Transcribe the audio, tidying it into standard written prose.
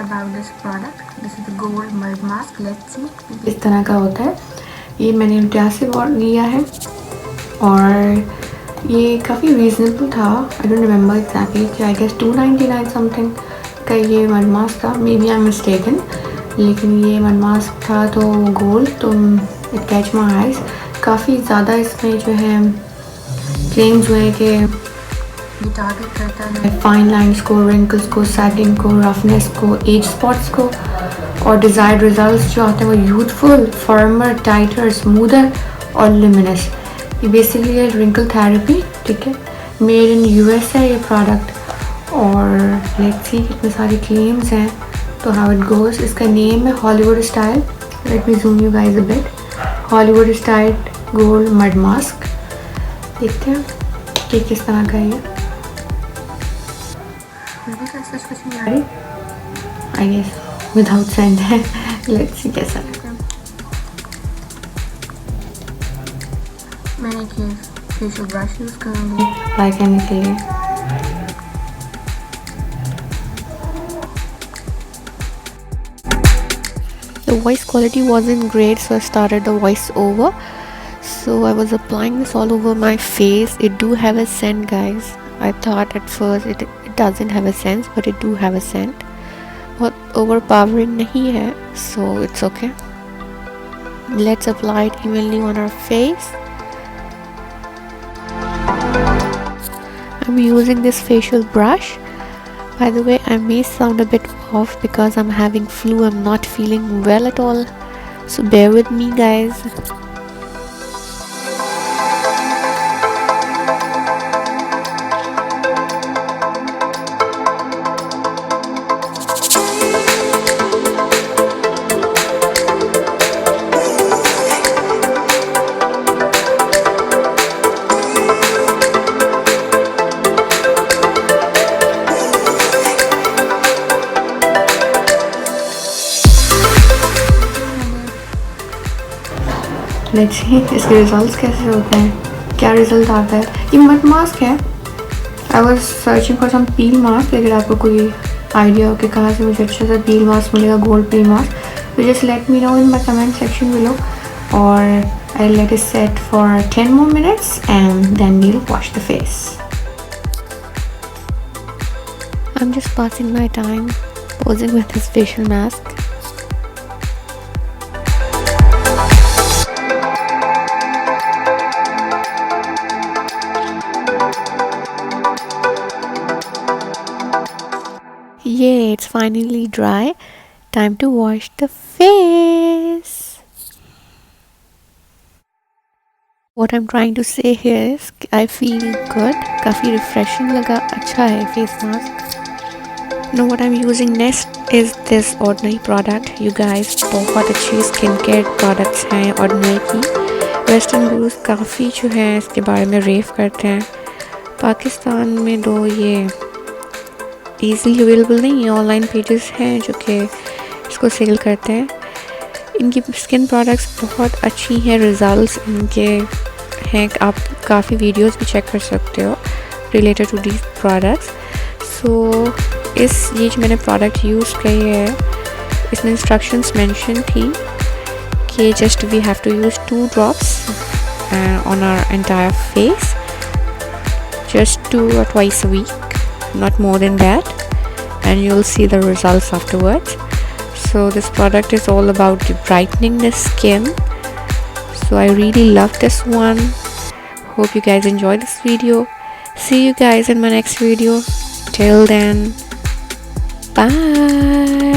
about this product. This is the gold mud mask. Let's see. इस तरह का होता है. ये मैंने इंडिया से लिया है और ये काफ़ी रीज़नेबल था. आई डोंट रिमेंबर एग्जैक्टली कि आई गेस 299 समथिंग का ये मड मास्क था. Maybe I am mistaken, लेकिन ये मड मास्क था तो गोल्ड, तो इट कैच माई आइज. काफ़ी ज़्यादा इसमें जो है क्लेम्स हुए कि ये टारगेट करता है फाइन लाइंस को, रिंकल्स को, सैगिंग को, रफनेस को, एज स्पॉट्स को, और डिज़ायर्ड रिजल्ट्स जो आते हैं वो यूथफुल, फर्मर, टाइटर, स्मूदर और लुमिनस. ये बेसिकली है रिंकल थेरेपी. ठीक है, मेड इन यूएस है ये प्रोडक्ट. और लेट्स सी कितने सारे क्लेम्स हैं, तो हाउ इट गोज़. इसका नेम है Hollywood style. Let me zoom you guys a bit. Hollywood style gold mud mask. देखते हैं कि किस तरह का है. कुछ नहीं आ रही. आई गेस विदाउट सेंड है. लेट्स सी कैसा है. मैंने एक फेशियल ब्रश यूज़ करूँगी अप्लाई करने के लिए. The voice quality wasn't great, so I started the voice over. So I was applying this all over my face. It do have a scent, guys. I thought at first it doesn't have a scent, but it do have a scent. बहुत overpowering नहीं है, so it's okay. Let's apply it evenly on our face. I'm using this facial brush. By the way, I may sound a bit off because I'm having flu. I'm not feeling well at all, so bear with me, guys. Let's see इसके results कैसे होते हैं, क्या result आता है. ये mud mask है. I was searching for some peel mask. अगर आपको कोई आइडिया हो कि कहाँ से मुझे अच्छा सा पील मास्क मिलेगा, गोल्ड पील मास्क, तो just let me know in my comment section below. और I let it set for 10 more minutes and then we'll wash the face. I'm just passing my time posing with this facial mask. Yay, it's finally dry. Time to wash the face. What I'm trying to say here is I feel good. काफ़ी refreshing लगा. अच्छा है face mask. Now what I'm using next is this ordinary product. You guys, बहुत अच्छी skin care products हैं ordinary की. Western gurus काफ़ी जो है इसके बारे में रेफ करते हैं. पाकिस्तान में दो ये ईज़िली अवेलेबल नहीं है, ऑनलाइन पेजेस हैं जो कि इसको सेल करते हैं. इनकी स्किन प्रोडक्ट्स बहुत अच्छी हैं. रिज़ल्ट्स इनके हैं, आप काफ़ी वीडियोस भी चेक कर सकते हो रिलेटेड टू दीज प्रोडक्ट्स. सो ये जो मैंने प्रोडक्ट यूज़ की है, इसमें इंस्ट्रक्शंस मेंशन थी कि just we have to use 2 drops on our entire face, just 2 or twice a week, not more than that, and you'll see the results afterwards. So this product is all about brightening the skin. So I really love this one. Hope you guys enjoy this video. See you guys in my next video. Till then, bye.